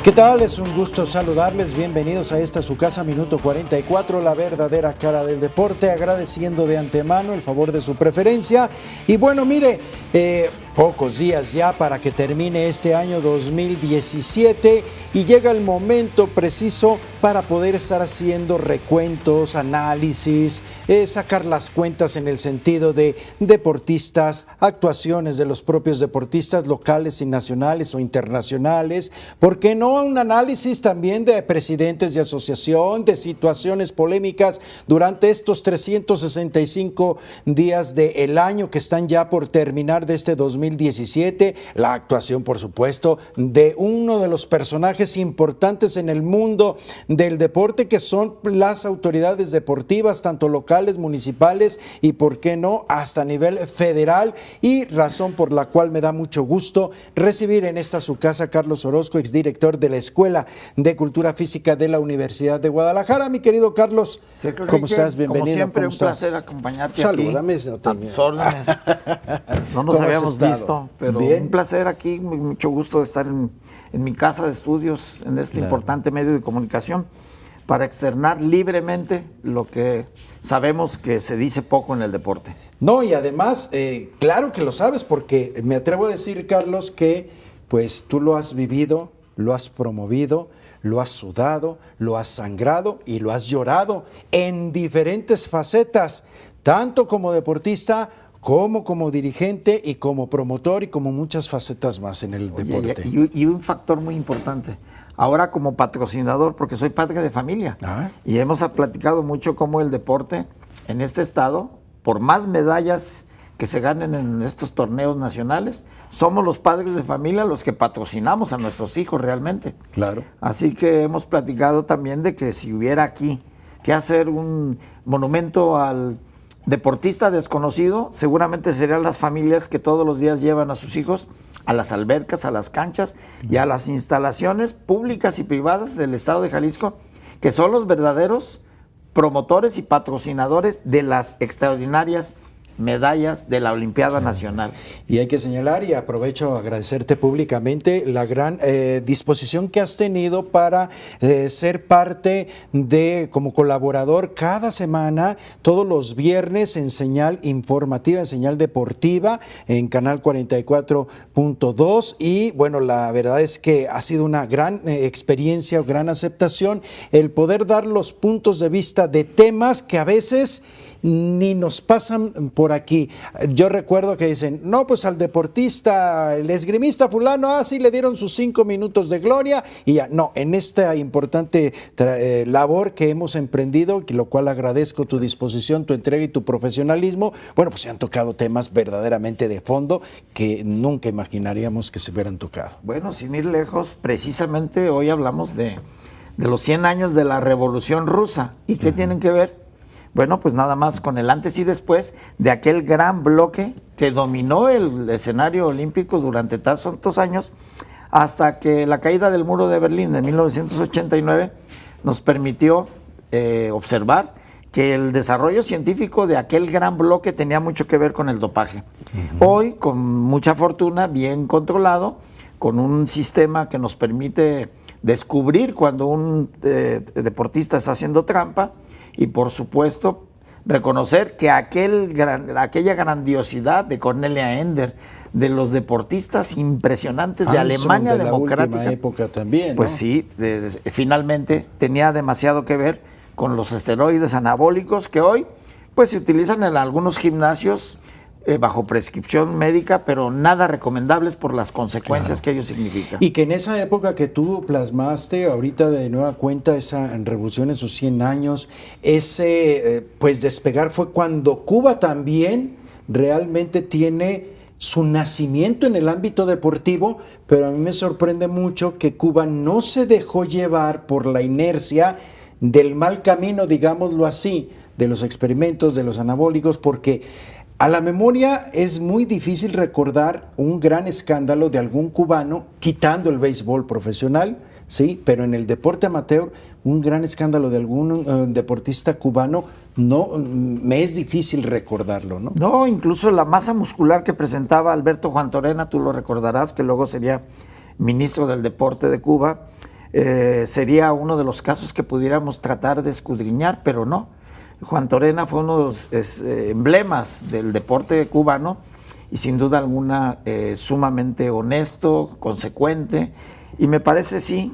¿Qué tal? Es un gusto saludarles, bienvenidos a esta su casa, Minuto 44, la verdadera cara del deporte, agradeciendo de antemano el favor de su preferencia. Y bueno, mire, pocos días ya para que termine este año 2017 y llega el momento preciso para poder estar haciendo recuentos, análisis, sacar las cuentas en el sentido de deportistas, actuaciones de los propios deportistas locales y nacionales o internacionales, ¿por qué no un análisis también de presidentes de asociación, de situaciones polémicas durante estos 365 días del año que están ya por terminar de este 2017, la actuación por supuesto de uno de los personajes importantes en el mundo del deporte que son las autoridades deportivas, tanto locales, municipales y por qué no hasta a nivel federal, y razón por la cual me da mucho gusto recibir en esta su casa a Carlos Orozco, exdirector de la Escuela de Cultura Física de la Universidad de Guadalajara. Mi querido Carlos, ¿cómo estás? Bienvenido. Como siempre, ¿Cómo un placer acompañarte. Salúdame, aquí. A tus órdenes. No nos habíamos visto, pero bien. Un placer aquí, mucho gusto de estar en mi casa de estudios, en este importante medio de comunicación, para externar libremente lo que sabemos que se dice poco en el deporte. No, y además, claro que lo sabes, porque me atrevo a decir, Carlos, que pues tú lo has vivido, lo has promovido, lo has sudado, lo has sangrado y lo has llorado en diferentes facetas, tanto como deportista como dirigente y como promotor y como muchas facetas más en el deporte. Y un factor muy importante, ahora como patrocinador, porque soy padre de familia, y hemos platicado mucho cómo el deporte en este estado, por más medallas que se ganen en estos torneos nacionales, somos los padres de familia los que patrocinamos a nuestros hijos realmente. Claro. Así que hemos platicado también de que si hubiera aquí que hacer un monumento al deportista desconocido, seguramente serían las familias que todos los días llevan a sus hijos a las albercas, a las canchas y a las instalaciones públicas y privadas del estado de Jalisco, que son los verdaderos promotores y patrocinadores de las extraordinarias medallas de la Olimpiada Nacional. Y hay que señalar, y aprovecho a agradecerte públicamente, la gran disposición que has tenido para ser parte de, como colaborador cada semana, todos los viernes en señal informativa, en señal deportiva, en Canal 44.2, y bueno, la verdad es que ha sido una gran experiencia, gran aceptación, el poder dar los puntos de vista de temas que a veces ni nos pasan por aquí. Yo recuerdo que dicen, no, pues al deportista, el esgrimista fulano, sí le dieron sus 5 minutos de gloria y ya. No, en esta importante labor que hemos emprendido, lo cual agradezco tu disposición, tu entrega y tu profesionalismo, bueno, pues se han tocado temas verdaderamente de fondo que nunca imaginaríamos que se hubieran tocado. Bueno, sin ir lejos, precisamente hoy hablamos de los 100 años de la Revolución Rusa. ¿Y qué tienen que ver? Bueno, pues nada más con el antes y después de aquel gran bloque que dominó el escenario olímpico durante tantos años, hasta que la caída del muro de Berlín en 1989 nos permitió observar que el desarrollo científico de aquel gran bloque tenía mucho que ver con el dopaje. Hoy, con mucha fortuna, bien controlado, con un sistema que nos permite descubrir cuando un deportista está haciendo trampa, y por supuesto reconocer que aquella grandiosidad de Cornelia Ender, de los deportistas impresionantes de Alemania Democrática, última época también, ¿no? Pues sí, finalmente tenía demasiado que ver con los esteroides anabólicos que hoy pues se utilizan en algunos gimnasios bajo prescripción médica, pero nada recomendables por las consecuencias que ello significa. Y que en esa época que tú plasmaste, ahorita de nueva cuenta, esa revolución en sus 100 años, ese pues despegar fue cuando Cuba también realmente tiene su nacimiento en el ámbito deportivo, pero a mí me sorprende mucho que Cuba no se dejó llevar por la inercia del mal camino, digámoslo así, de los experimentos, de los anabólicos, porque a la memoria es muy difícil recordar un gran escándalo de algún cubano, quitando el béisbol profesional, sí, pero en el deporte amateur, un gran escándalo de algún deportista cubano, no, me es difícil recordarlo, ¿no? No, incluso la masa muscular que presentaba Alberto Juantorena, tú lo recordarás, que luego sería ministro del Deporte de Cuba, sería uno de los casos que pudiéramos tratar de escudriñar, pero no. Juantorena fue uno de los emblemas del deporte cubano y sin duda alguna sumamente honesto, consecuente, y me parece sí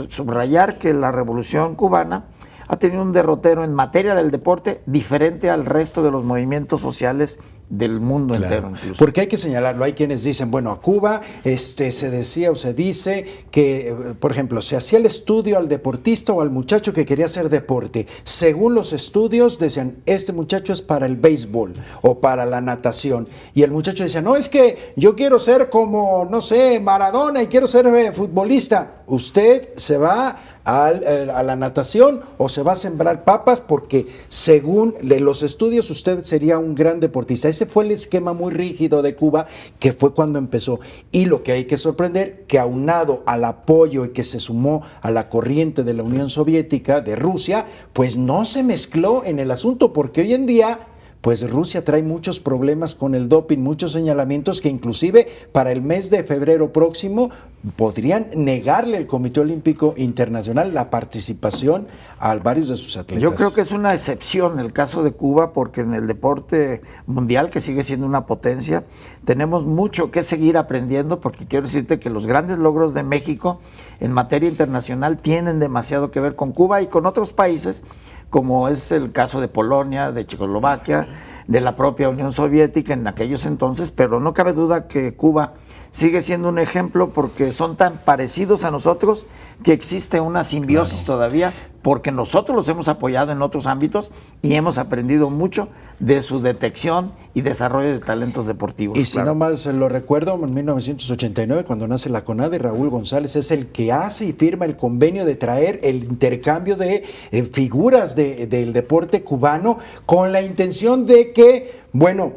subrayar que la Revolución Cubana ha tenido un derrotero en materia del deporte diferente al resto de los movimientos sociales del mundo entero. Incluso. Porque hay que señalarlo, hay quienes dicen, bueno, a Cuba se decía o se dice que, por ejemplo, se hacía el estudio al deportista o al muchacho que quería hacer deporte. Según los estudios decían, este muchacho es para el béisbol o para la natación. Y el muchacho decía, no, es que yo quiero ser como, no sé, Maradona y quiero ser futbolista. Usted se va a la natación o se va a sembrar papas porque según los estudios usted sería un gran deportista. Ese fue el esquema muy rígido de Cuba, que fue cuando empezó. Y lo que hay que sorprender, que aunado al apoyo y que se sumó a la corriente de la Unión Soviética, de Rusia, pues no se mezcló en el asunto, porque hoy en día pues Rusia trae muchos problemas con el doping, muchos señalamientos que inclusive para el mes de febrero próximo podrían negarle el Comité Olímpico Internacional la participación a varios de sus atletas. Yo creo que es una excepción el caso de Cuba, porque en el deporte mundial, que sigue siendo una potencia, tenemos mucho que seguir aprendiendo, porque quiero decirte que los grandes logros de México en materia internacional tienen demasiado que ver con Cuba y con otros países, como es el caso de Polonia, de Checoslovaquia, de la propia Unión Soviética en aquellos entonces, pero no cabe duda que Cuba sigue siendo un ejemplo porque son tan parecidos a nosotros que existe una simbiosis todavía, porque nosotros los hemos apoyado en otros ámbitos y hemos aprendido mucho de su detección y desarrollo de talentos deportivos. Y si no mal se lo recuerdo, en 1989, cuando nace la CONADE, Raúl González es el que hace y firma el convenio de traer el intercambio de figuras del deporte cubano con la intención de que, bueno,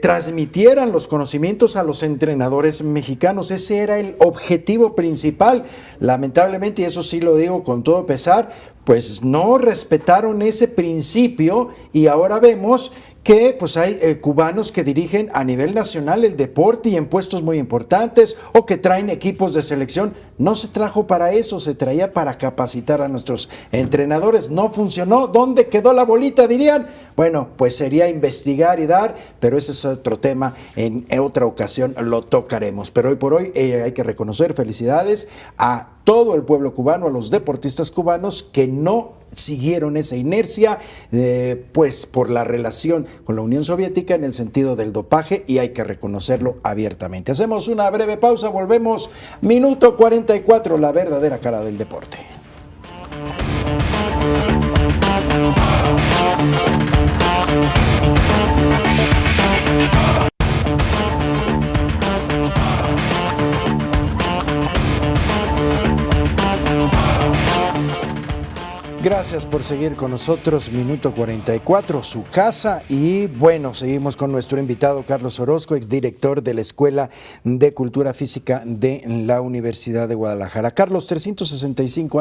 transmitieran los conocimientos a los entrenadores mexicanos. Ese era el objetivo principal. Lamentablemente, y eso sí lo digo con todo pesar, pues no respetaron ese principio y ahora vemos que pues hay cubanos que dirigen a nivel nacional el deporte y en puestos muy importantes o que traen equipos de selección. No se trajo para eso, se traía para capacitar a nuestros entrenadores. No funcionó. ¿Dónde quedó la bolita, dirían? Bueno, pues sería investigar y dar, pero ese es otro tema. En otra ocasión lo tocaremos. Pero hoy por hoy hay que reconocer, felicidades a todo el pueblo cubano, a los deportistas cubanos que no siguieron esa inercia, pues por la relación con la Unión Soviética en el sentido del dopaje, y hay que reconocerlo abiertamente. Hacemos una breve pausa, volvemos, minuto 44, la verdadera cara del deporte. Gracias por seguir con nosotros, minuto 44, su casa. Y bueno, seguimos con nuestro invitado Carlos Orozco, exdirector de la Escuela de Cultura Física de la Universidad de Guadalajara. Carlos, 365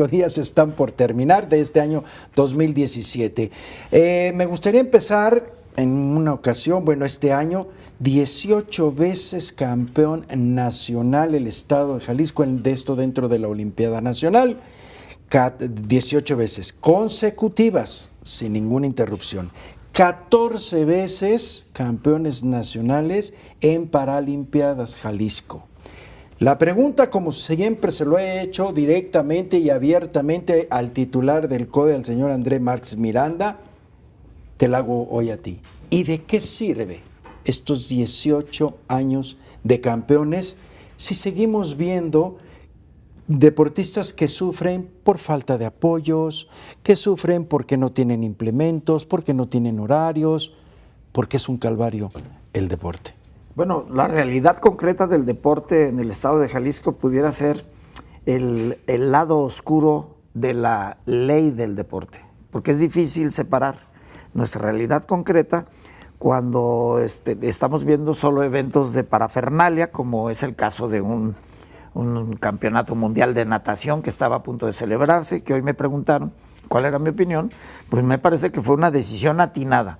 días están por terminar de este año 2017. Me gustaría empezar en una ocasión, bueno, este año, 18 veces campeón nacional el estado de Jalisco, de esto dentro de la Olimpiada Nacional, 18 veces consecutivas, sin ninguna interrupción. 14 veces campeones nacionales en Paralimpiadas Jalisco. La pregunta, como siempre se lo he hecho directamente y abiertamente al titular del CODE, al señor André Marx Miranda, te la hago hoy a ti. ¿Y de qué sirve estos 18 años de campeones si seguimos viendo deportistas que sufren por falta de apoyos, que sufren porque no tienen implementos, porque no tienen horarios, porque es un calvario el deporte? Bueno, la realidad concreta del deporte en el estado de Jalisco pudiera ser el lado oscuro de la ley del deporte, porque es difícil separar nuestra realidad concreta cuando estamos viendo solo eventos de parafernalia, como es el caso de un campeonato mundial de natación que estaba a punto de celebrarse, que hoy me preguntaron cuál era mi opinión. Pues me parece que fue una decisión atinada.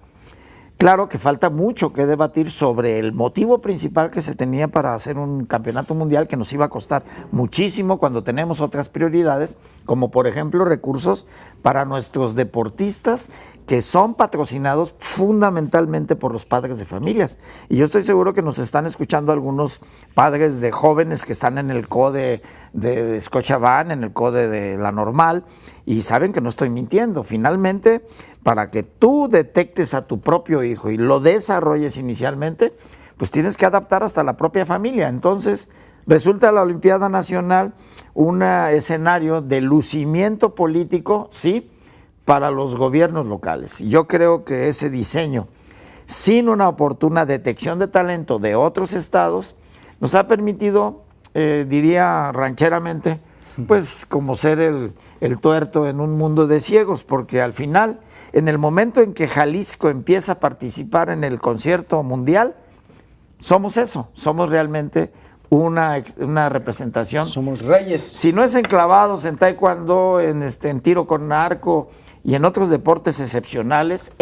Claro que falta mucho que debatir sobre el motivo principal que se tenía para hacer un campeonato mundial que nos iba a costar muchísimo cuando tenemos otras prioridades, como por ejemplo recursos para nuestros deportistas que son patrocinados fundamentalmente por los padres de familias. Y yo estoy seguro que nos están escuchando algunos padres de jóvenes que están en el CODE de Scotiabank, en el CODE de La Normal, y saben que no estoy mintiendo. Finalmente, para que tú detectes a tu propio hijo y lo desarrolles inicialmente, pues tienes que adaptar hasta la propia familia. Entonces, resulta la Olimpiada Nacional un escenario de lucimiento político, sí, para los gobiernos locales. Y yo creo que ese diseño, sin una oportuna detección de talento de otros estados, nos ha permitido, diría rancheramente, pues como ser el tuerto en un mundo de ciegos, porque al final, en el momento en que Jalisco empieza a participar en el concierto mundial, somos eso, somos realmente una representación. Somos reyes. Si no es en clavados, en taekwondo, en tiro con arco y en otros deportes excepcionales,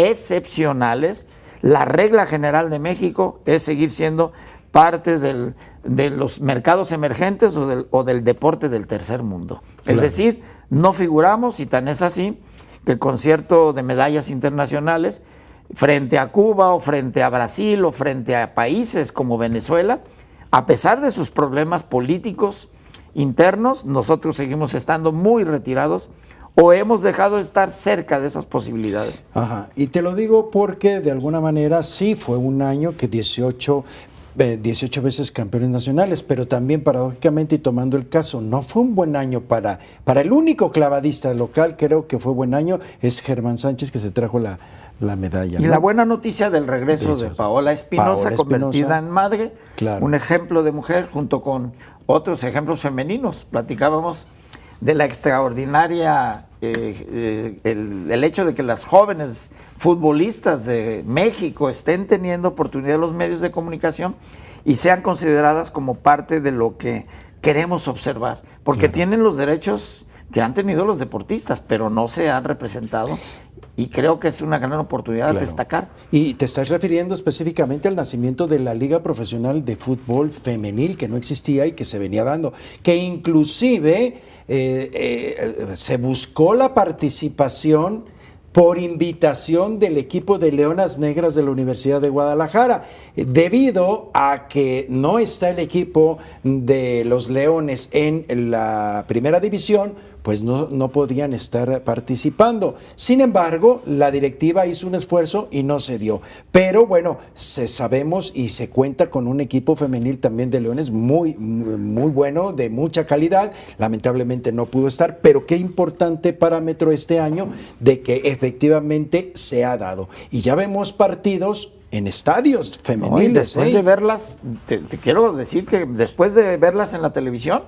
la regla general de México es seguir siendo parte de los mercados emergentes o del deporte del tercer mundo. Claro. Es decir, no figuramos, y tan es así que el concierto de medallas internacionales frente a Cuba o frente a Brasil o frente a países como Venezuela, a pesar de sus problemas políticos internos, nosotros seguimos estando muy retirados o hemos dejado de estar cerca de esas posibilidades. Ajá. Y te lo digo porque de alguna manera sí fue un año que 18 veces campeones nacionales, pero también paradójicamente, y tomando el caso, no fue un buen año para el único clavadista local. Creo que fue buen año, es Germán Sánchez, que se trajo la medalla. Y ¿no? La buena noticia del regreso de Paola Espinosa, convertida en madre, claro. Un ejemplo de mujer junto con otros ejemplos femeninos. Platicábamos de la extraordinaria, el hecho de que las jóvenes futbolistas de México estén teniendo oportunidad en los medios de comunicación y sean consideradas como parte de lo que queremos observar, porque claro. Tienen los derechos que han tenido los deportistas, pero no se han representado. Y creo que es una gran oportunidad claro. De destacar. Y te estás refiriendo específicamente al nacimiento de la Liga Profesional de Fútbol Femenil, que no existía y que se venía dando, que inclusive se buscó la participación por invitación del equipo de Leonas Negras de la Universidad de Guadalajara, debido a que no está el equipo de los Leones en la primera división, pues no podían estar participando. Sin embargo, la directiva hizo un esfuerzo y no se dio. Pero bueno, sabemos y se cuenta con un equipo femenil también de Leones muy bueno, de mucha calidad. Lamentablemente no pudo estar, pero qué importante parámetro este año de que efectivamente se ha dado. Y ya vemos partidos en estadios femeniles. No, después de verlas, te quiero decir que después de verlas en la televisión,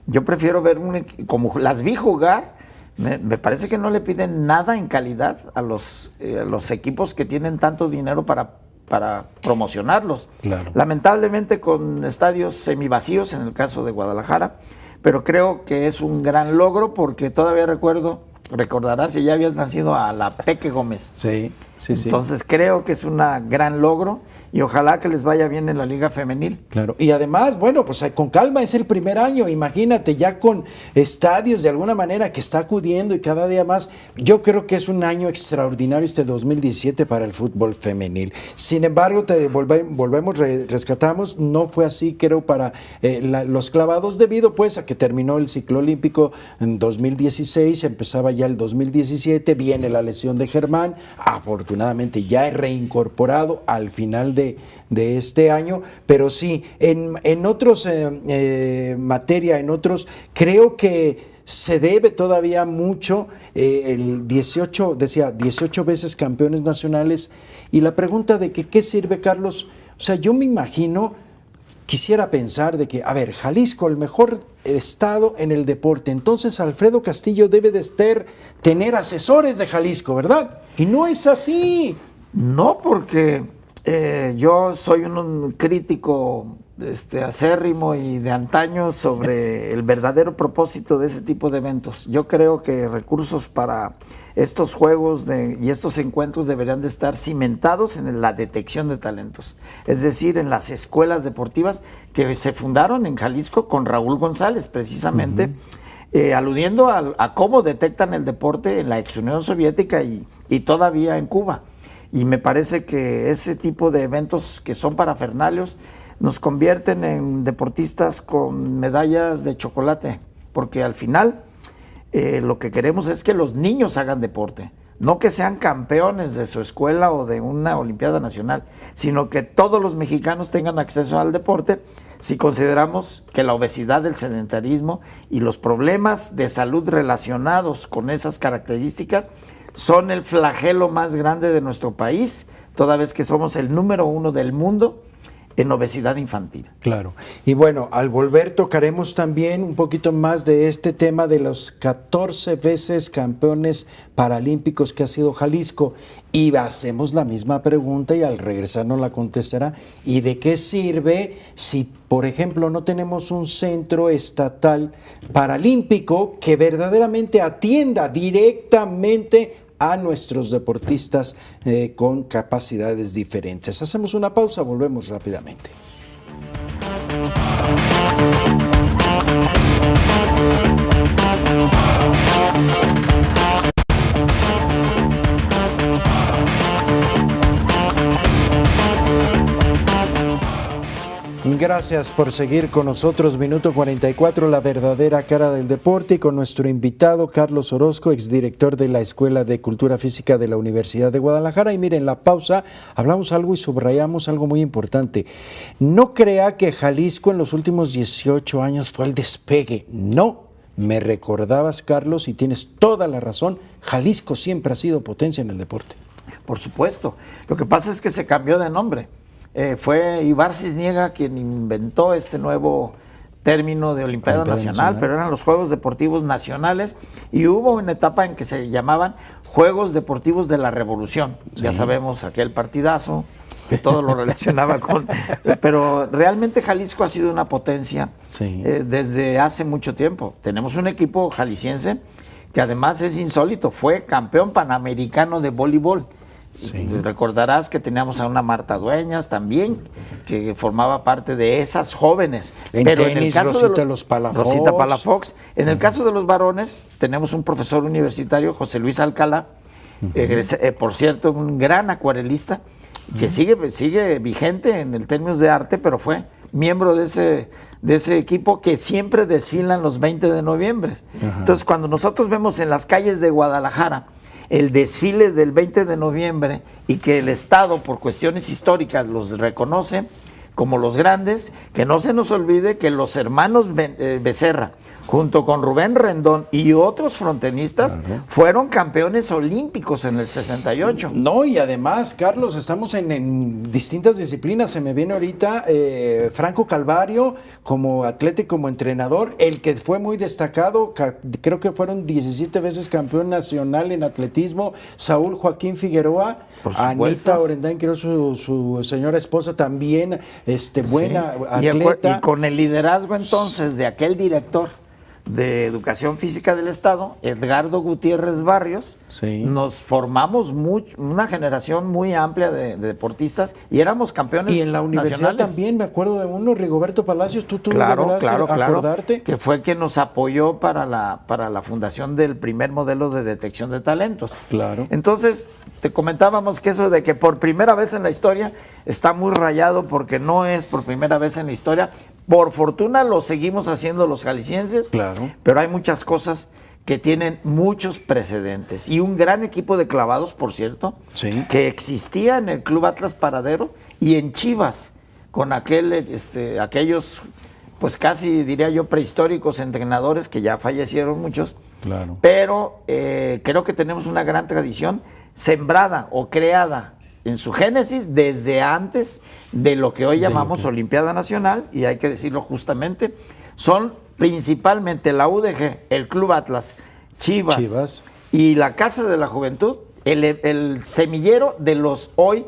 yo prefiero ver como las vi jugar. Me parece que no le piden nada en calidad a los equipos que tienen tanto dinero para promocionarlos. Claro. Lamentablemente con estadios semivacíos en el caso de Guadalajara, pero creo que es un gran logro porque todavía recordarás si ya habías nacido a la Peque Gómez. Sí. Entonces creo que es un gran logro y ojalá que les vaya bien en la Liga Femenil. Claro, y además, bueno, pues con calma, es el primer año, imagínate, ya con estadios de alguna manera que está acudiendo y cada día más. Yo creo que es un año extraordinario este 2017 para el fútbol femenil. Sin embargo, rescatamos, no fue así, creo, para los clavados, debido pues a que terminó el ciclo olímpico en 2016, empezaba ya el 2017, viene la lesión de Germán, afortunadamente ya he reincorporado al final de este año, pero sí, en otros materia, en otros, creo que se debe todavía mucho, el 18 veces campeones nacionales, y la pregunta de que qué sirve, Carlos, o sea, yo me imagino, quisiera pensar de que, a ver, Jalisco, el mejor estado en el deporte, entonces Alfredo Castillo debe de tener asesores de Jalisco, ¿verdad? Y no es así. No, porque yo soy un crítico acérrimo y de antaño sobre el verdadero propósito de ese tipo de eventos. Yo creo que recursos para estos juegos y estos encuentros deberían de estar cimentados en la detección de talentos, es decir, en las escuelas deportivas que se fundaron en Jalisco con Raúl González, precisamente, aludiendo a cómo detectan el deporte en la ex Unión Soviética y todavía en Cuba. Y me parece que ese tipo de eventos que son parafernalios nos convierten en deportistas con medallas de chocolate, porque al final lo que queremos es que los niños hagan deporte, no que sean campeones de su escuela o de una Olimpiada Nacional, sino que todos los mexicanos tengan acceso al deporte, si consideramos que la obesidad, el sedentarismo y los problemas de salud relacionados con esas características son el flagelo más grande de nuestro país, toda vez que somos el número 1 del mundo en obesidad infantil. Claro. Y bueno, al volver tocaremos también un poquito más de este tema de los 14 veces campeones paralímpicos que ha sido Jalisco. Y hacemos la misma pregunta y al regresar nos la contestará. ¿Y de qué sirve si, por ejemplo, no tenemos un centro estatal paralímpico que verdaderamente atienda directamente a nuestros deportistas con capacidades diferentes? Hacemos una pausa, volvemos rápidamente. Gracias por seguir con nosotros. Minuto 44, la verdadera cara del deporte, y con nuestro invitado Carlos Orozco, exdirector de la Escuela de Cultura Física de la Universidad de Guadalajara. Y miren, la pausa, hablamos algo y subrayamos algo muy importante. No crea que Jalisco en los últimos 18 años fue el despegue. No, me recordabas, Carlos, y tienes toda la razón, Jalisco siempre ha sido potencia en el deporte. Por supuesto. Lo que pasa es que se cambió de nombre. Fue Ibar Cisniega quien inventó este nuevo término de Olimpiada Nacional, pero eran los Juegos Deportivos Nacionales, y hubo una etapa en que se llamaban Juegos Deportivos de la Revolución. Sí. Ya sabemos, aquel partidazo, que todo lo relacionaba con... Pero realmente Jalisco ha sido una potencia desde hace mucho tiempo. Tenemos un equipo jalisciense que además es insólito, fue campeón panamericano de voleibol. Sí. Recordarás que teníamos a una Marta Dueñas también, que formaba parte de esas jóvenes. Pero tenis, en el caso Rosita Palafox. En el caso de los varones, tenemos un profesor universitario, José Luis Alcalá, por cierto, un gran acuarelista, que sigue vigente en el términos de arte, pero fue miembro de ese equipo que siempre desfilan los 20 de noviembre. Entonces, cuando nosotros vemos en las calles de Guadalajara el desfile del 20 de noviembre y que el Estado, por cuestiones históricas, los reconoce como los grandes, que no se nos olvide que los hermanos Becerra, junto con Rubén Rendón y otros frontenistas, fueron campeones olímpicos en el 68. No, y además, Carlos, estamos en distintas disciplinas. Se me viene ahorita Franco Calvario como atleta y como entrenador, el que fue muy destacado, creo que fueron 17 veces campeón nacional en atletismo, Saúl Joaquín Figueroa, Anita Orendain, creo su señora esposa también, buena atleta. Y con el liderazgo entonces de aquel director, de Educación Física del Estado, Edgardo Gutiérrez Barrios, Sí. nos formamos una generación muy amplia de deportistas y éramos campeones Y en la universidad nacionales. también, me acuerdo de uno, Rigoberto Palacios, tú Claro, deberás claro, acordarte. que fue quien nos apoyó para la fundación del primer modelo de detección de talentos. Claro. Entonces, te comentábamos que eso de que por primera vez en la historia está muy rayado porque no es por primera vez en la historia. Por fortuna lo seguimos haciendo los jaliscienses, Claro. pero hay muchas cosas que tienen muchos precedentes. Y un gran equipo de clavados, por cierto, Sí. que existía en el Club Atlas Paradero y en Chivas, con aquellos, pues casi diría yo, prehistóricos entrenadores que ya fallecieron muchos. Claro. Pero creo que tenemos una gran tradición sembrada o creada en su génesis desde antes de lo que hoy llamamos Olimpiada Nacional, y hay que decirlo justamente, son principalmente la UDG, el Club Atlas, Chivas. Y la Casa de la Juventud, el semillero de los hoy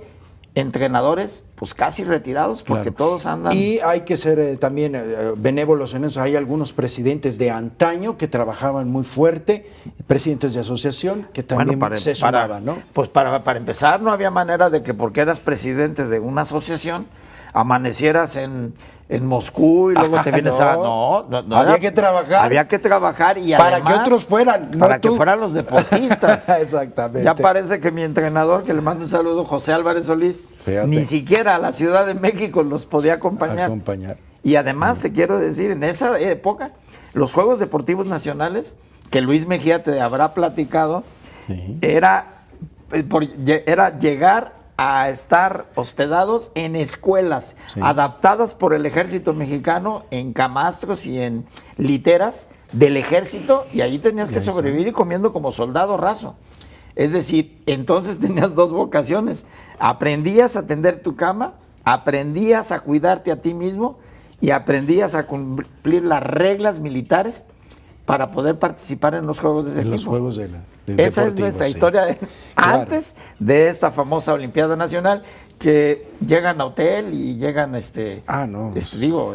entrenadores, pues casi retirados, porque Claro. todos andan... Y hay que ser también benévolos en eso. Hay algunos presidentes de antaño que trabajaban muy fuerte, presidentes de asociación que también se sumaban, ¿no? Pues para empezar, no había manera de que porque eras presidente de una asociación, amanecieras en Moscú y luego te vienes no. a... No, Había que trabajar. Había que trabajar y Para además... que otros fueran, no Para tú. que fueran los deportistas. Exactamente. Ya parece que mi entrenador, que le mando un saludo, José Álvarez Solís, Fíjate. ni siquiera a la Ciudad de México los podía acompañar. Y además te quiero decir, en esa época, los Juegos Deportivos Nacionales, que Luis Mejía te habrá platicado, Sí. era llegar a estar hospedados en escuelas Sí. adaptadas por el ejército mexicano, en camastros y en literas del ejército, y allí tenías que sobrevivir y comiendo como soldado raso. Es decir, entonces tenías dos vocaciones: aprendías a tender tu cama, aprendías a cuidarte a ti mismo y aprendías a cumplir las reglas militares para poder participar en los juegos de ese En tipo. los juegos de Esa es nuestra historia Claro. antes de esta famosa Olimpiada Nacional, que llegan a hotel y llegan no.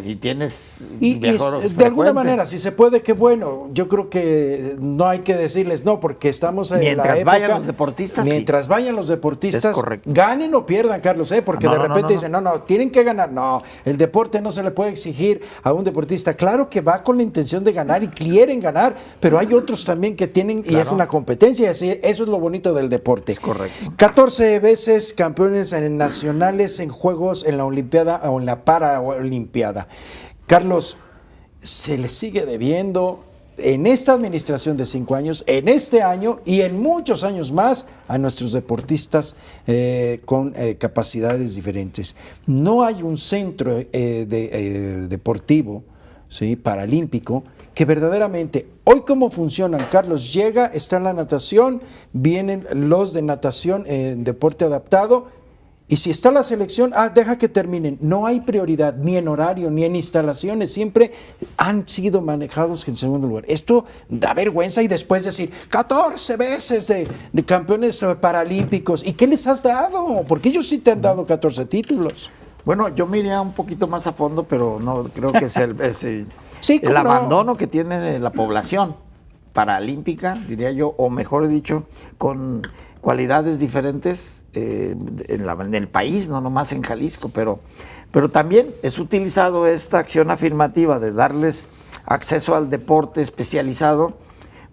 y tienes Y viajeros de alguna frecuente. manera, si se puede, qué bueno. Yo creo que no hay que decirles no, porque estamos en Mientras la época... vayan los deportistas, Mientras sí. vayan los deportistas, Es correcto. ganen o pierdan, Carlos, porque No, de no, repente no. dicen, no, tienen que ganar. No, el deporte no se le puede exigir a un deportista. Claro que va con la intención de ganar y quieren ganar, pero hay otros también que tienen, y es Claro. una competencia, eso es lo bonito del deporte. Es correcto. 14 veces campeones nacionales en Juegos, en la Olimpiada o en la Paralimpiada. Carlos, se le sigue debiendo en esta administración de 5 años, en este año y en muchos años más a nuestros deportistas con capacidades diferentes. No hay un centro deportivo, ¿sí?, paralímpico, que verdaderamente, hoy cómo funcionan, Carlos, llega, está en la natación, vienen los de natación en deporte adaptado, y si está la selección, deja que terminen. No hay prioridad ni en horario ni en instalaciones, siempre han sido manejados en segundo lugar. Esto da vergüenza, y después decir 14 veces de campeones paralímpicos. ¿Y qué les has dado? Porque ellos sí te han dado 14 títulos. Bueno, yo me iría un poquito más a fondo, pero no creo que es Sí, el ¿cómo no? abandono que tiene la población paralímpica, diría yo, o mejor dicho, con cualidades diferentes en el país, no nomás en Jalisco, pero también es utilizado esta acción afirmativa de darles acceso al deporte especializado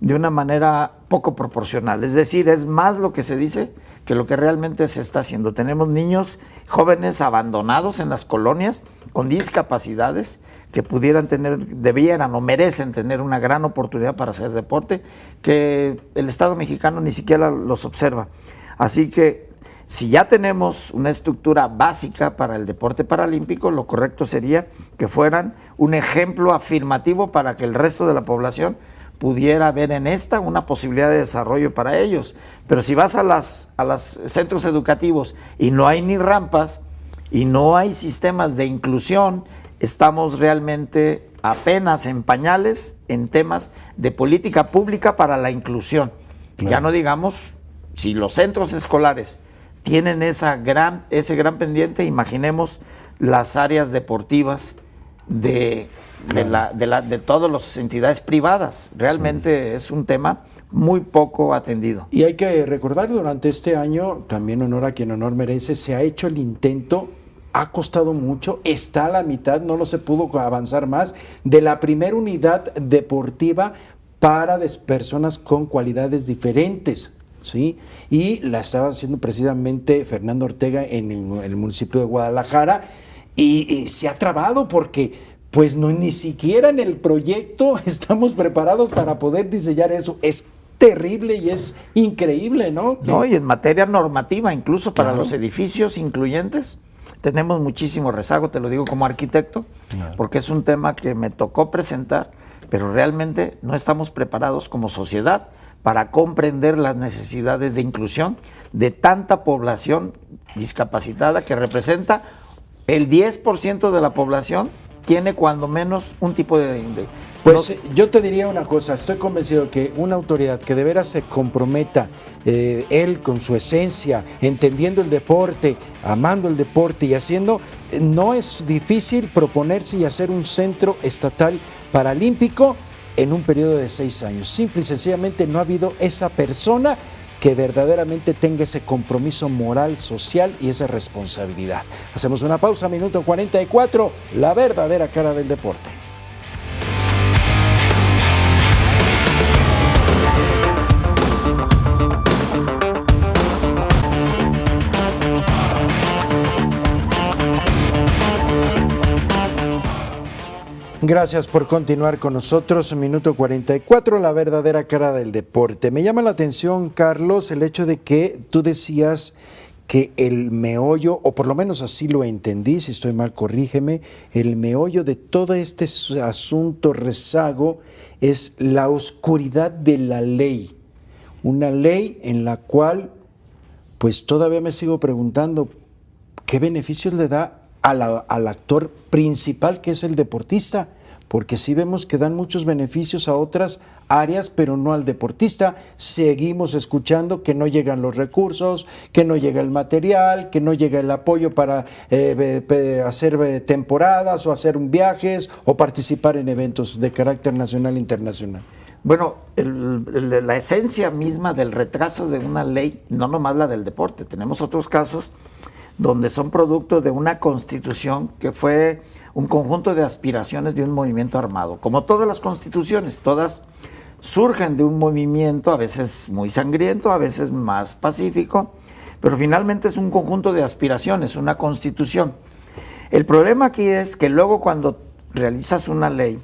de una manera poco proporcional. Es decir, es más lo que se dice que lo que realmente se está haciendo. Tenemos niños jóvenes abandonados en las colonias con discapacidades que pudieran tener, debieran o merecen tener una gran oportunidad para hacer deporte, que el Estado mexicano ni siquiera los observa. Así que si ya tenemos una estructura básica para el deporte paralímpico, lo correcto sería que fueran un ejemplo afirmativo para que el resto de la población pudiera ver en esta una posibilidad de desarrollo para ellos. Pero si vas a los centros educativos y no hay ni rampas y no hay sistemas de inclusión, estamos realmente apenas en pañales en temas de política pública para la inclusión. Claro. Ya no digamos, si los centros escolares tienen ese gran pendiente, imaginemos las áreas deportivas de todas las entidades privadas. Realmente es un tema muy poco atendido. Y hay que recordar, durante este año, también honor a quien honor merece, se ha hecho el intento, ha costado mucho, está a la mitad, no lo se pudo avanzar más, de la primera unidad deportiva para personas con cualidades diferentes, ¿sí? Y la estaba haciendo precisamente Fernando Ortega en el municipio de Guadalajara, y se ha trabado porque pues no, ni siquiera en el proyecto estamos preparados para poder diseñar eso. Es terrible y es increíble, ¿no? No, y en materia normativa, incluso para los edificios incluyentes, tenemos muchísimo rezago, te lo digo como arquitecto, porque es un tema que me tocó presentar, pero realmente no estamos preparados como sociedad para comprender las necesidades de inclusión de tanta población discapacitada, que representa el 10% de la población, tiene cuando menos un tipo de pues yo te diría una cosa, estoy convencido que una autoridad que de veras se comprometa, él con su esencia, entendiendo el deporte, amando el deporte y haciendo, no es difícil proponerse y hacer un centro estatal paralímpico en un periodo de 6 años. Simple y sencillamente no ha habido esa persona que verdaderamente tenga ese compromiso moral, social y esa responsabilidad. Hacemos una pausa, minuto 44, la verdadera cara del deporte. Gracias por continuar con nosotros. Minuto 44, la verdadera cara del deporte. Me llama la atención, Carlos, el hecho de que tú decías que el meollo, o por lo menos así lo entendí, si estoy mal, corrígeme, el meollo de todo este asunto rezago es la oscuridad de la ley. Una ley en la cual, pues todavía me sigo preguntando, ¿qué beneficios le da al actor principal, que es el deportista? Porque sí vemos que dan muchos beneficios a otras áreas, pero no al deportista. Seguimos escuchando que no llegan los recursos, que no llega el material, que no llega el apoyo para hacer temporadas o hacer viajes o participar en eventos de carácter nacional e internacional. Bueno, la esencia misma del retraso de una ley, no nomás la del deporte, tenemos otros casos donde son producto de una constitución que fue un conjunto de aspiraciones de un movimiento armado. Como todas las constituciones, todas surgen de un movimiento a veces muy sangriento, a veces más pacífico, pero finalmente es un conjunto de aspiraciones, una constitución. El problema aquí es que luego cuando realizas una ley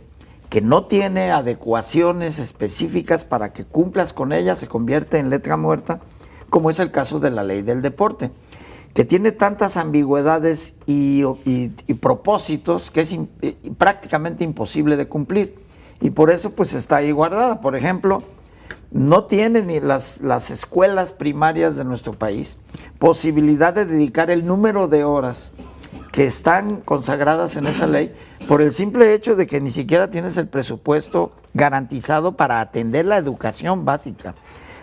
que no tiene adecuaciones específicas para que cumplas con ella, se convierte en letra muerta, como es el caso de la ley del deporte, que tiene tantas ambigüedades y propósitos que es prácticamente imposible de cumplir. Y por eso pues está ahí guardada. Por ejemplo, no tienen ni las escuelas primarias de nuestro país posibilidad de dedicar el número de horas que están consagradas en esa ley, por el simple hecho de que ni siquiera tienes el presupuesto garantizado para atender la educación básica.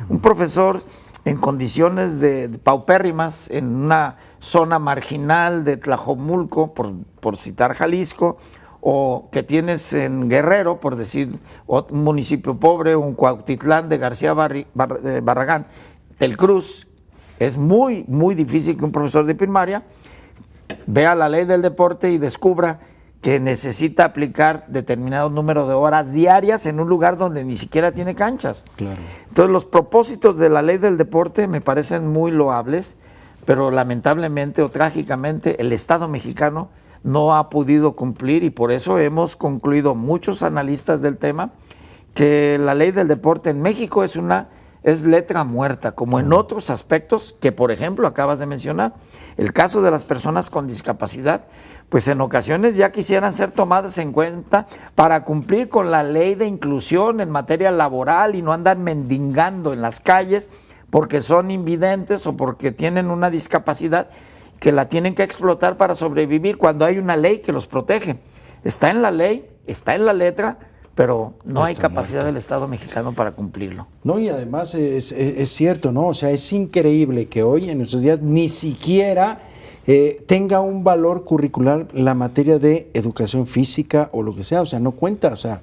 Un profesor en condiciones de paupérrimas, en una zona marginal de Tlajomulco, por citar Jalisco, o que tienes en Guerrero, por decir un municipio pobre, un Cuautitlán de García Barragán, del Cruz, es muy, muy difícil que un profesor de primaria vea la ley del deporte y descubra que necesita aplicar determinado número de horas diarias en un lugar donde ni siquiera tiene canchas. Claro. Entonces, los propósitos de la ley del deporte me parecen muy loables, pero lamentablemente o trágicamente el Estado mexicano no ha podido cumplir, y por eso hemos concluido muchos analistas del tema que la ley del deporte en México es letra muerta, como en otros aspectos que, por ejemplo, acabas de mencionar. El caso de las personas con discapacidad, pues en ocasiones ya quisieran ser tomadas en cuenta para cumplir con la ley de inclusión en materia laboral y no andan mendigando en las calles porque son invidentes o porque tienen una discapacidad que la tienen que explotar para sobrevivir, cuando hay una ley que los protege. Está en la ley, está en la letra, pero no hay capacidad del Estado mexicano para cumplirlo. No, y además es cierto, ¿no? O sea, es increíble que hoy en nuestros días ni siquiera tenga un valor curricular la materia de educación física o lo que sea, o sea, no cuenta, o sea,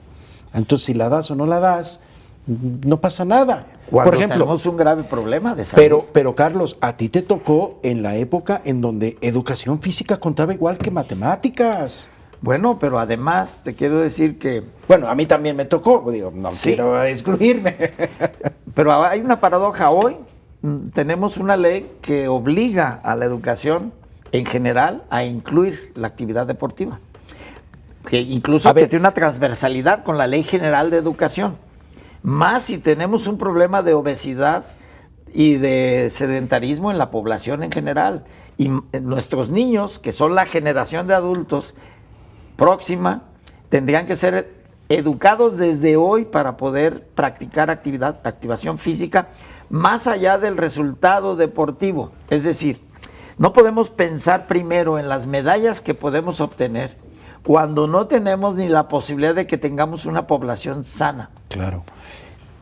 entonces si la das o no la das, no pasa nada. Cuando Por ejemplo, tenemos un grave problema de salud. pero Carlos, a ti te tocó en la época en donde educación física contaba igual que matemáticas. Bueno, pero además te quiero decir que... Bueno, a mí también me tocó, digo, no Sí. quiero excluirme. Pero hay una paradoja. Hoy tenemos una ley que obliga a la educación en general a incluir la actividad deportiva, que incluso que tiene una transversalidad con la Ley General de Educación. Más si tenemos un problema de obesidad y de sedentarismo en la población en general. Y nuestros niños, que son la generación de adultos próxima, tendrían que ser educados desde hoy para poder practicar activación física más allá del resultado deportivo. Es decir, no podemos pensar primero en las medallas que podemos obtener cuando no tenemos ni la posibilidad de que tengamos una población sana. Claro.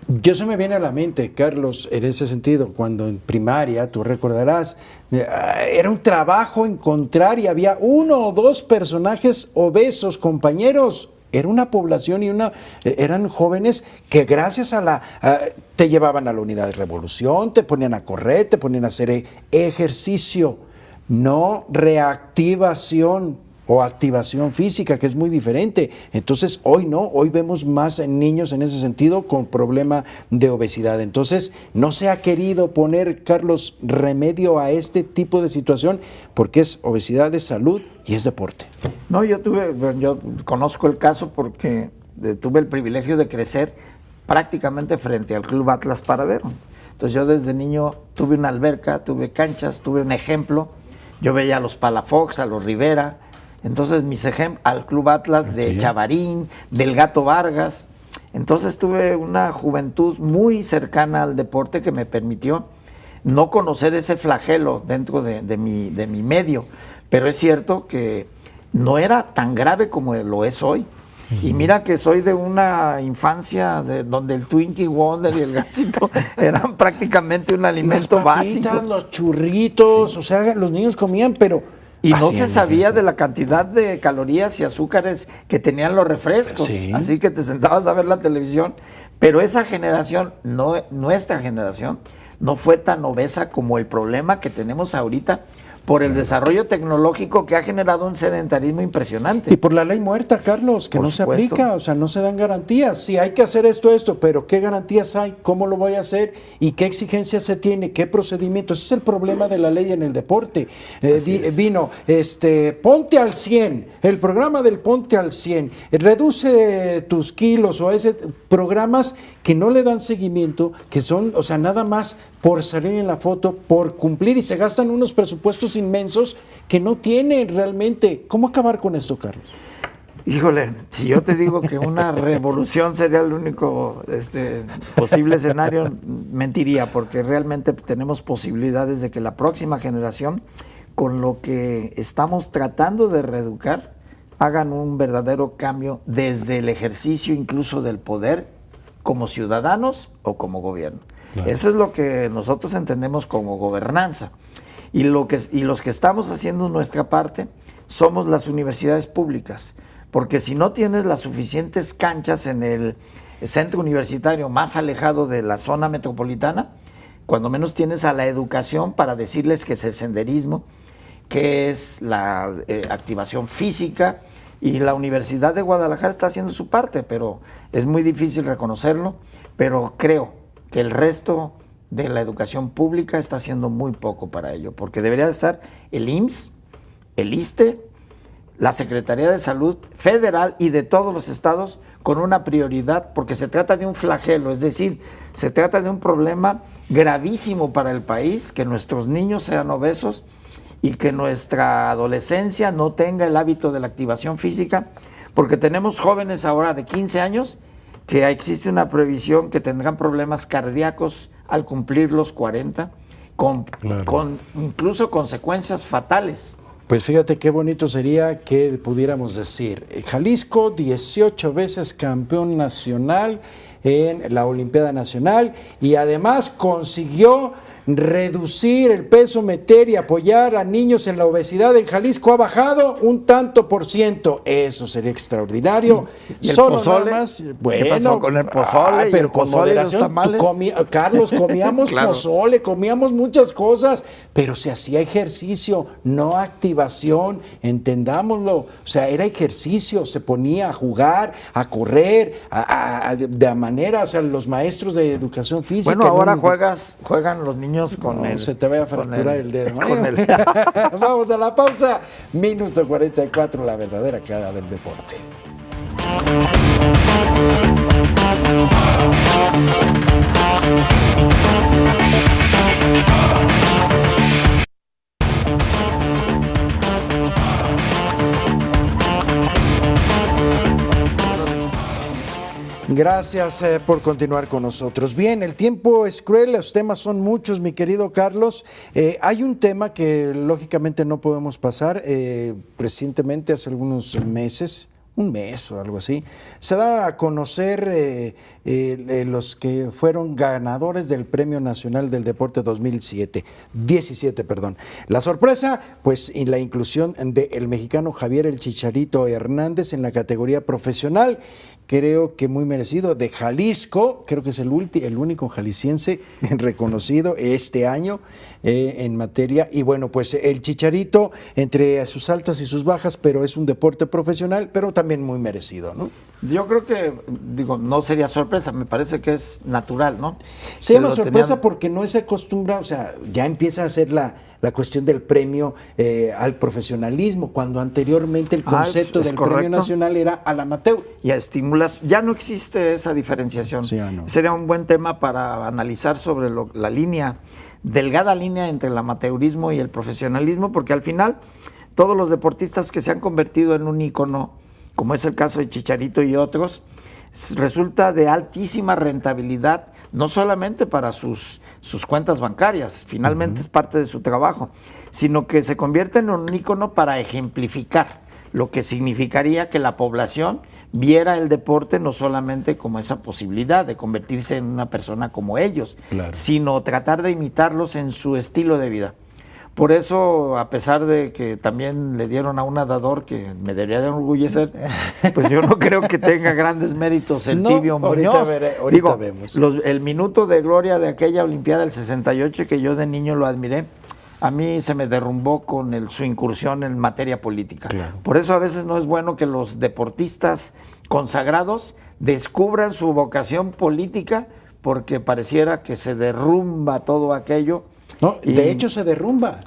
Yo se me viene a la mente, Carlos, en ese sentido, cuando en primaria, tú recordarás, era un trabajo encontrar y había 1 o 2 personajes obesos, compañeros. Era una población y eran jóvenes que gracias a te llevaban a la unidad de revolución, te ponían a correr, te ponían a hacer ejercicio, no reactivación o activación física, que es muy diferente. Entonces, hoy no, hoy vemos más niños en ese sentido con problema de obesidad. Entonces, no se ha querido poner, Carlos, remedio a este tipo de situación porque es obesidad, es salud y es deporte. No, yo conozco el caso porque tuve el privilegio de crecer prácticamente frente al Club Atlas Paradero. Entonces yo desde niño tuve una alberca, tuve canchas, tuve un ejemplo. Yo veía a los Palafox, a los Rivera. Entonces mis ejemplos, al Club Atlas de Chavarín, del Gato Vargas. Entonces tuve una juventud muy cercana al deporte que me permitió no conocer ese flagelo dentro de mi medio. Pero es cierto que no era tan grave como lo es hoy. Y mira que soy de una infancia donde el Twinkie Wonder y el Gansito eran prácticamente un alimento las papitas, básico. los churritos, sí. O sea, los niños comían, pero... Y no se sabía de la cantidad de calorías y azúcares que tenían los refrescos. Sí. Así que te sentabas a ver la televisión. Pero esa generación, nuestra generación, no fue tan obesa como el problema que tenemos ahorita por el desarrollo tecnológico que ha generado un sedentarismo impresionante. Y por la ley muerta, Carlos, que por no supuesto. Se aplica, o sea, no se dan garantías. Sí, hay que hacer esto, pero ¿qué garantías hay? ¿Cómo lo voy a hacer? ¿Y qué exigencias se tiene? ¿Qué procedimientos? Ese es el problema de la ley en el deporte. Vino, ponte al 100, el programa del ponte al 100, reduce tus kilos o ese programas que no le dan seguimiento, que son, o sea, nada más por salir en la foto, por cumplir y se gastan unos presupuestos inmensos que no tienen realmente. ¿Cómo acabar con esto, Carlos? Híjole, si yo te digo que una revolución sería el único posible escenario, mentiría, porque realmente tenemos posibilidades de que la próxima generación, con lo que estamos tratando de reeducar, hagan un verdadero cambio desde el ejercicio incluso del poder como ciudadanos o como gobierno. Claro. Eso es lo que nosotros entendemos como gobernanza. Y los que estamos haciendo nuestra parte somos las universidades públicas, porque si no tienes las suficientes canchas en el centro universitario más alejado de la zona metropolitana, cuando menos tienes a la educación para decirles que es el senderismo, que es la activación física, y la Universidad de Guadalajara está haciendo su parte, pero es muy difícil reconocerlo, pero creo que el resto de la educación pública está haciendo muy poco para ello, porque debería estar el IMSS, el ISSSTE, la Secretaría de Salud Federal y de todos los estados con una prioridad, porque se trata de un flagelo, es decir, se trata de un problema gravísimo para el país, que nuestros niños sean obesos y que nuestra adolescencia no tenga el hábito de la activación física, porque tenemos jóvenes ahora de 15 años que existe una previsión que tendrán problemas cardíacos al cumplir los 40, con incluso consecuencias fatales. Pues fíjate qué bonito sería que pudiéramos decir, Jalisco 18 veces campeón nacional en la Olimpiada Nacional y además consiguió reducir el peso, meter y apoyar a niños en la obesidad en Jalisco ha bajado un tanto por ciento. Eso sería extraordinario. ¿Y el Solo pozole? nada más. ¿Qué Bueno, pasó con el pozole? pero ¿Y el con pozole y los moderación. tamales? Carlos, comíamos Claro. pozole, comíamos muchas cosas, pero se hacía ejercicio, no activación, entendámoslo. O sea, era ejercicio, se ponía a jugar, a correr, de manera, o sea, los maestros de educación física. Bueno, ahora juegan los niños con no, el... se te vaya a fracturar el dedo. con el- Vamos a la pausa. Minuto 44, la verdadera cara del deporte. Gracias por continuar con nosotros. Bien, el tiempo es cruel, los temas son muchos, mi querido Carlos. Hay un tema que lógicamente no podemos pasar. Recientemente, hace algunos meses, un mes o algo así, se da a conocer los que fueron ganadores del Premio Nacional del Deporte 17, perdón. La sorpresa, pues, y la inclusión del mexicano Javier El Chicharito Hernández en la categoría profesional, creo que muy merecido, de Jalisco, creo que es el único jalisciense reconocido este año en materia, y bueno, pues el Chicharito, entre sus altas y sus bajas, pero es un deporte profesional, pero también muy merecido, ¿no? Yo creo que, no sería sorpresa, me parece que es natural, ¿no? Se llama sorpresa tenían... porque no se acostumbra, o sea, ya empieza a ser la cuestión del premio al profesionalismo, cuando anteriormente el concepto es del correcto. Premio Nacional era al amateur. Y a estimulas, ya no existe esa diferenciación. Sí, no. Sería un buen tema para analizar sobre la delgada línea entre el amateurismo y el profesionalismo, porque al final todos los deportistas que se han convertido en un ícono, como es el caso de Chicharito y otros, resulta de altísima rentabilidad, no solamente para sus cuentas bancarias, finalmente es parte de su trabajo, sino que se convierte en un ícono para ejemplificar lo que significaría que la población viera el deporte no solamente como esa posibilidad de convertirse en una persona como ellos, claro, sino tratar de imitarlos en su estilo de vida. Por eso, a pesar de que también le dieron a un nadador que me debería de enorgullecer, pues yo no creo que tenga grandes méritos el Tibio Muñoz. Ahorita vemos. El minuto de gloria de aquella Olimpiada del 68, que yo de niño lo admiré, a mí se me derrumbó con su incursión en materia política. Claro. Por eso a veces no es bueno que los deportistas consagrados descubran su vocación política, porque pareciera que se derrumba todo aquello. No, de hecho se derrumba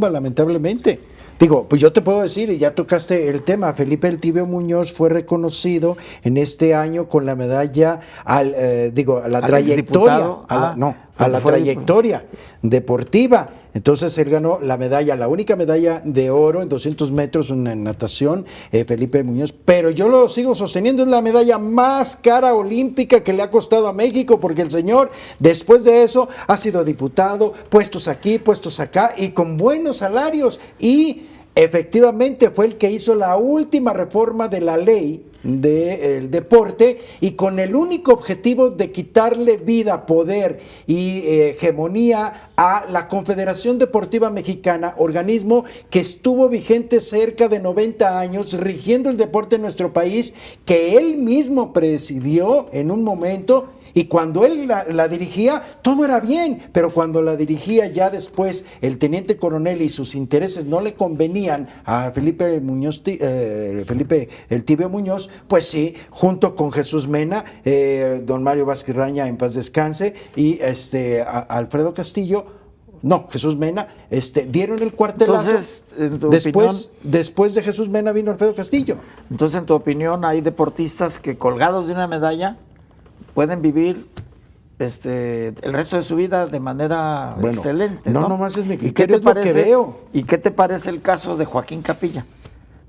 lamentablemente. Digo, pues yo te puedo decir, y ya tocaste el tema, Felipe El Tibio Muñoz fue reconocido en este año con la medalla a la trayectoria, a la trayectoria deportiva. Entonces él ganó la medalla, la única medalla de oro en 200 metros en natación, Felipe Muñoz, pero yo lo sigo sosteniendo, es la medalla más cara olímpica que le ha costado a México, porque el señor después de eso ha sido diputado, puestos aquí, puestos acá y con buenos salarios, y efectivamente fue el que hizo la última reforma de la ley del deporte, y con el único objetivo de quitarle vida, poder y hegemonía a la Confederación Deportiva Mexicana, organismo que estuvo vigente cerca de 90 años rigiendo el deporte en nuestro país, que él mismo presidió en un momento. Y cuando él la dirigía, todo era bien, pero cuando la dirigía ya después el teniente coronel y sus intereses no le convenían a Felipe Muñoz, Felipe El Tibio Muñoz, pues sí, junto con Jesús Mena, don Mario Vázquez Raña, en paz descanse, y Alfredo Castillo, no, Jesús Mena, dieron el cuartelazo. Entonces, en tu opinión, después de Jesús Mena vino Alfredo Castillo. Entonces, en tu opinión, hay deportistas que colgados de una medalla pueden vivir el resto de su vida de manera excelente. No, nomás es mi criterio, es lo que veo. ¿Y qué te parece el caso de Joaquín Capilla?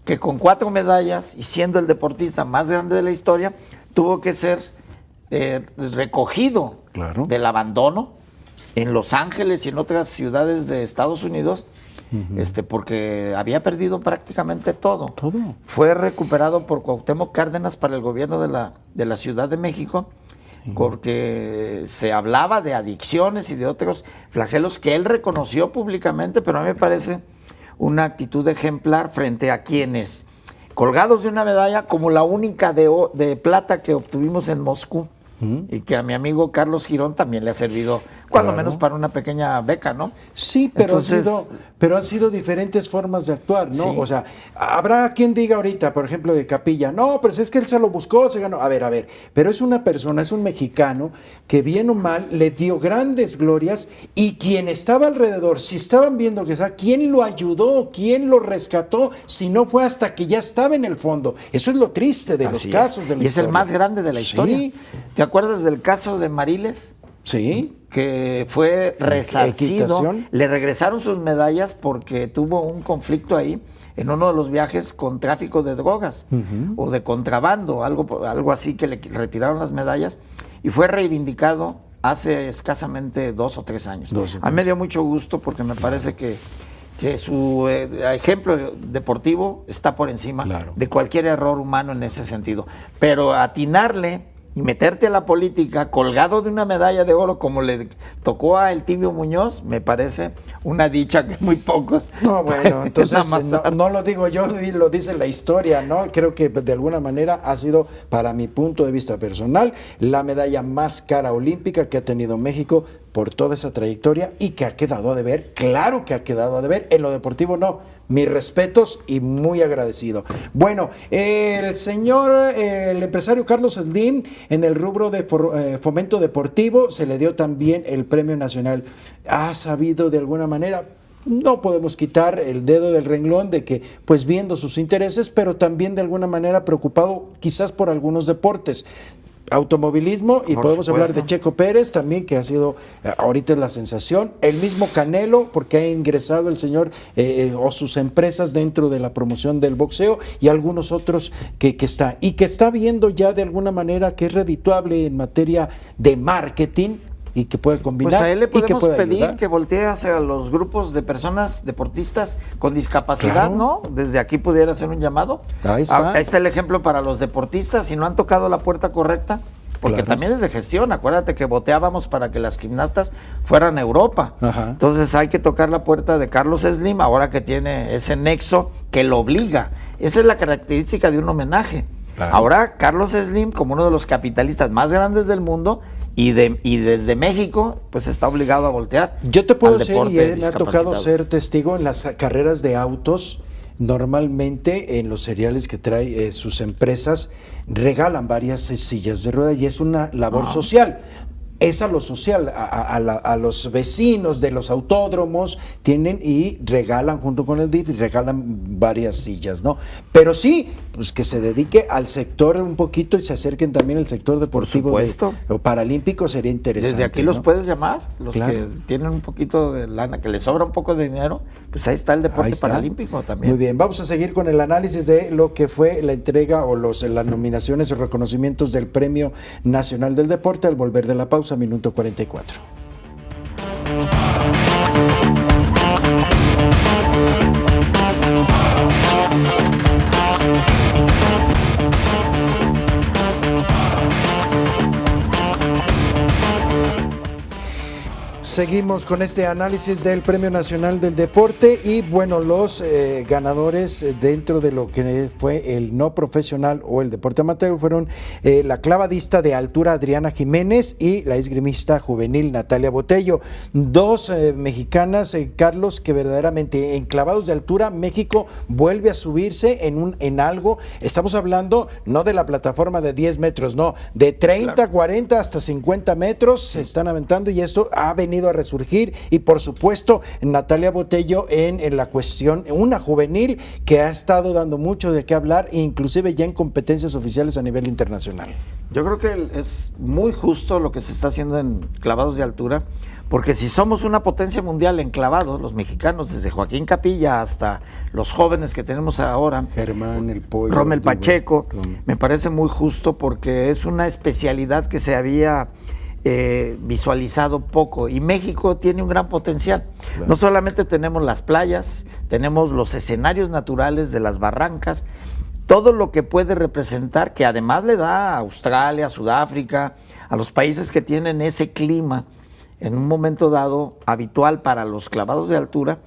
Que con 4 medallas y siendo el deportista más grande de la historia, tuvo que ser recogido del abandono en Los Ángeles y en otras ciudades de Estados Unidos, porque había perdido prácticamente todo. Fue recuperado por Cuauhtémoc Cárdenas para el gobierno de la Ciudad de México, porque se hablaba de adicciones y de otros flagelos que él reconoció públicamente, pero a mí me parece una actitud ejemplar frente a quienes, colgados de una medalla como la única de plata que obtuvimos en Moscú, y que a mi amigo Carlos Girón también le ha servido, cuando menos para una pequeña beca, ¿no? Sí, pero, han sido diferentes formas de actuar, ¿no? Sí. O sea, habrá quien diga ahorita, por ejemplo, de Capilla, no, pero es que él se lo buscó, se ganó. A ver, pero es una persona, es un mexicano que bien o mal le dio grandes glorias y quien estaba alrededor, si estaban viendo que estaba, ¿quién lo ayudó? ¿Quién lo rescató? Si no fue hasta que ya estaba en el fondo. Eso es lo triste de los casos de la historia. Y es el más grande de la historia. Sí. ¿Te acuerdas del caso de Mariles? Sí. Que fue resarcido, Equitación. le regresaron sus medallas porque tuvo un conflicto ahí en uno de los viajes con tráfico de drogas o de contrabando, algo así, que le retiraron las medallas y fue reivindicado hace escasamente 2 o 3 años. A mí me dio mucho gusto porque me parece que su ejemplo deportivo está por encima de cualquier error humano en ese sentido. Pero atinarle y meterte a la política colgado de una medalla de oro como le tocó a El Tibio Muñoz, me parece una dicha que muy pocos. No, bueno, entonces no lo digo yo, lo dice la historia, ¿no? Creo que de alguna manera ha sido, para mi punto de vista personal, la medalla más cara olímpica que ha tenido México por toda esa trayectoria y que ha quedado a deber. Claro que ha quedado a deber, en lo deportivo no. Mis respetos y muy agradecido. Bueno, el empresario Carlos Slim, en el rubro de fomento deportivo, se le dio también el Premio Nacional. Ha sabido de alguna manera, no podemos quitar el dedo del renglón de que, pues viendo sus intereses, pero también de alguna manera preocupado quizás por algunos deportes. Automovilismo, y podemos hablar de Checo Pérez también, que ha sido ahorita es la sensación, el mismo Canelo, porque ha ingresado el señor o sus empresas dentro de la promoción del boxeo, y algunos otros que está viendo ya de alguna manera que es redituable en materia de marketing y que puede combinar. Pues a él le podemos y que puede pedir ayudar. que voltee hacia los grupos de personas deportistas con discapacidad, ¿no? Desde aquí pudiera hacer un llamado. Ahí está. Ahí está el ejemplo para los deportistas, si no han tocado la puerta correcta, porque también es de gestión. Acuérdate que voteábamos para que las gimnastas fueran a Europa. Entonces hay que tocar la puerta de Carlos Slim, ahora que tiene ese nexo que lo obliga. Esa es la característica de un homenaje. Ahora Carlos Slim, como uno de los capitalistas más grandes del mundo, y desde México, pues está obligado a voltear. Yo te puedo decir, y me ha tocado ser testigo en las carreras de autos. Normalmente en los seriales que trae sus empresas regalan varias sillas de ruedas y es una labor social. Es a lo social, a los vecinos de los autódromos tienen y regalan junto con el DIF y regalan varias sillas, ¿no? Pero sí, pues que se dedique al sector un poquito y se acerquen también al sector deportivo o paralímpico, sería interesante. Desde aquí, ¿no?, los puedes llamar, los que tienen un poquito de lana, que les sobra un poco de dinero, pues ahí está el deporte paralímpico también. Muy bien, vamos a seguir con el análisis de lo que fue la entrega o las nominaciones o reconocimientos del Premio Nacional del Deporte al volver de la pausa, minuto 44. Seguimos con este análisis del Premio Nacional del Deporte y bueno, los ganadores dentro de lo que fue el no profesional o el deporte amateur fueron la clavadista de altura Adriana Jiménez y la esgrimista juvenil Natalia Botello, dos mexicanas, Carlos, que verdaderamente en clavados de altura México vuelve a subirse en algo. Estamos hablando no de la plataforma de 10 metros, no, de 30, 40 hasta 50 metros se están aventando y esto ha venido a resurgir y por supuesto Natalia Botello en la cuestión, una juvenil que ha estado dando mucho de qué hablar, inclusive ya en competencias oficiales a nivel internacional. Yo creo que es muy justo lo que se está haciendo en clavados de altura, porque si somos una potencia mundial en clavados, los mexicanos, desde Joaquín Capilla hasta los jóvenes que tenemos ahora, Germán, el Pollo, Rommel Pacheco, me parece muy justo porque es una especialidad que se había visualizado poco y México tiene un gran potencial. Claro. No solamente tenemos las playas, tenemos los escenarios naturales de las barrancas, todo lo que puede representar, que además le da a Australia, Sudáfrica, a los países que tienen ese clima en un momento dado habitual para los clavados de altura,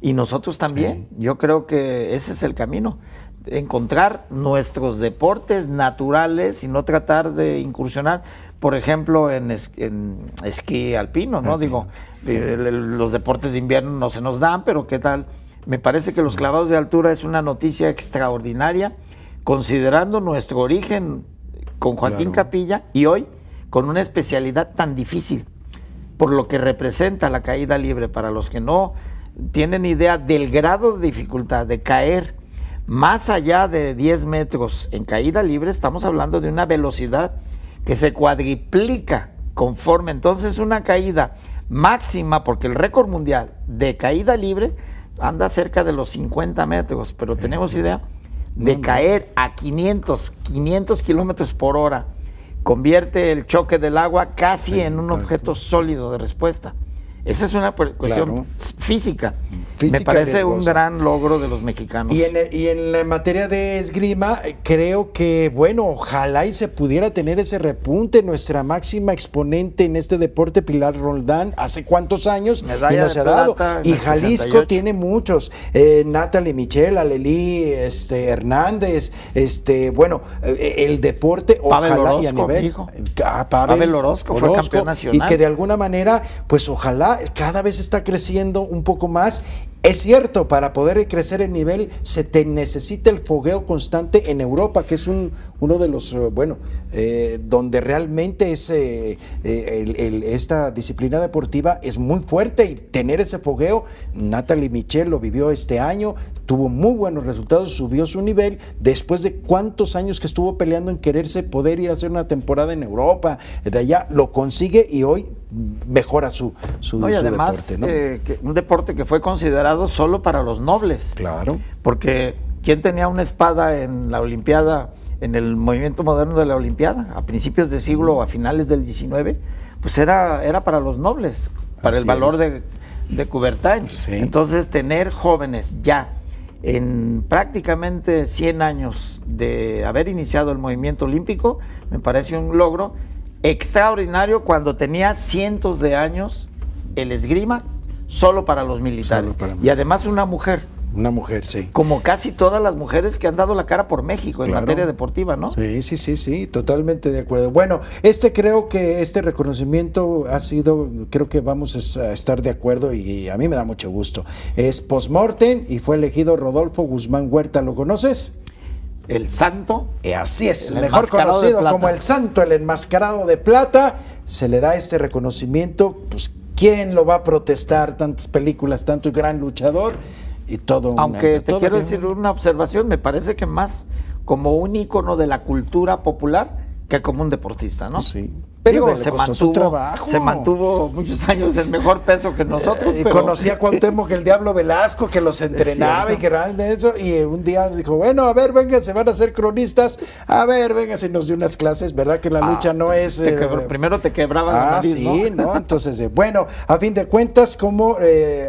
y nosotros también. Yo creo que ese es el camino, encontrar nuestros deportes naturales y no tratar de incursionar, por ejemplo, en esquí alpino, ¿no? Digo, los deportes de invierno no se nos dan, pero ¿qué tal? Me parece que los clavados de altura es una noticia extraordinaria, considerando nuestro origen con Joaquín Capilla y hoy con una especialidad tan difícil, por lo que representa la caída libre. Para los que no tienen idea del grado de dificultad de caer más allá de 10 metros en caída libre, estamos hablando de una velocidad que se cuadriplica conforme, entonces una caída máxima, porque el récord mundial de caída libre anda cerca de los 50 metros, pero tenemos idea de caer a 500 kilómetros por hora, convierte el choque del agua casi en un objeto sólido de respuesta. Esa es una cuestión física. Me parece riesgosa. Un gran logro de los mexicanos. Y en la materia de esgrima, creo que, bueno, ojalá y se pudiera tener ese repunte. Nuestra máxima exponente en este deporte, Pilar Roldán, hace cuántos años y no se ha dado. Y Jalisco 68. Tiene muchos. Natalie Michel, Alelí, Hernández, bueno, el deporte, Pavel ojalá Orozco, y a nivel. Pavel Orozco fue campeón nacional. Y que de alguna manera, pues ojalá cada vez está creciendo un poco más. Es cierto, para poder crecer el nivel se te necesita el fogueo constante en Europa, que es uno de los, donde realmente es esta disciplina deportiva es muy fuerte, y tener ese fogueo, Natalie Michel lo vivió este año, tuvo muy buenos resultados, subió su nivel, después de cuántos años que estuvo peleando en quererse poder ir a hacer una temporada en Europa, de allá lo consigue y hoy mejora su además, deporte, ¿no? Un deporte que fue considerado solo para los nobles. Claro. Porque ¿quién tenía una espada en la Olimpiada, en el movimiento moderno de la Olimpiada, a principios de siglo o a finales del 19? Pues era para los nobles, para el valor de Coubertin. Sí. Entonces, tener jóvenes ya en prácticamente 100 años de haber iniciado el movimiento olímpico, me parece un logro extraordinario, cuando tenía cientos de años el esgrima solo para los militares. Y además una mujer. Una mujer, sí. Como casi todas las mujeres que han dado la cara por México en materia deportiva, ¿no? Sí, totalmente de acuerdo. Bueno, creo que este reconocimiento ha sido, creo que vamos a estar de acuerdo y a mí me da mucho gusto. Es post-mortem y fue elegido Rodolfo Guzmán Huerta, ¿lo conoces? El Santo. Así es, mejor conocido como el Santo, el enmascarado de plata. Se le da este reconocimiento, pues ¿quién lo va a protestar? Tantas películas, tanto gran luchador y todo. Aunque te quiero decir una observación, me parece que más como un ícono de la cultura popular que como un deportista, ¿no? Sí. Pero se mantuvo muchos años en mejor peso que nosotros. Conocí a Cuauhtémoc el Diablo Velasco, que los entrenaba y que era de eso, y un día dijo, bueno, a ver, vengan, se van a hacer cronistas, a ver, vengan, se nos dio unas clases, ¿verdad? Que la lucha no es... primero te quebraban la nariz, sí, ¿no? Entonces, bueno, a fin de cuentas, como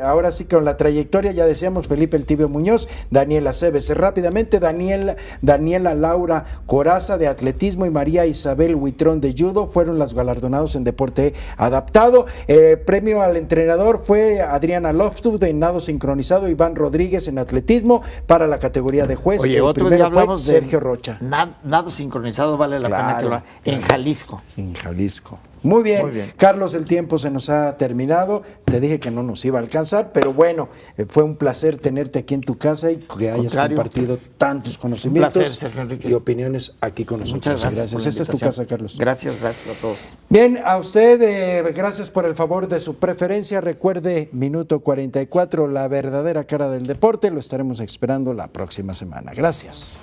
ahora sí con la trayectoria, ya decíamos, Felipe El Tibio Muñoz, Daniela Cebes, rápidamente, Daniela Laura Coraza de atletismo y María Isabel Huitrón de judo fueron las galardonados en deporte adaptado. El premio al entrenador fue Adriana Loftus de nado sincronizado, Iván Rodríguez en atletismo para la categoría de juez. Oye, el primero fue Sergio Rocha. Nado sincronizado, vale la pena que lo haga. En Jalisco. En Jalisco. Muy bien, Carlos, el tiempo se nos ha terminado. Te dije que no nos iba a alcanzar, pero bueno, fue un placer tenerte aquí en tu casa y que hayas compartido tantos conocimientos y opiniones aquí con nosotros. Muchas gracias. Esta es tu casa, Carlos. Gracias a todos. Bien, a usted, gracias por el favor de su preferencia. Recuerde, minuto 44, la verdadera cara del deporte. Lo estaremos esperando la próxima semana. Gracias.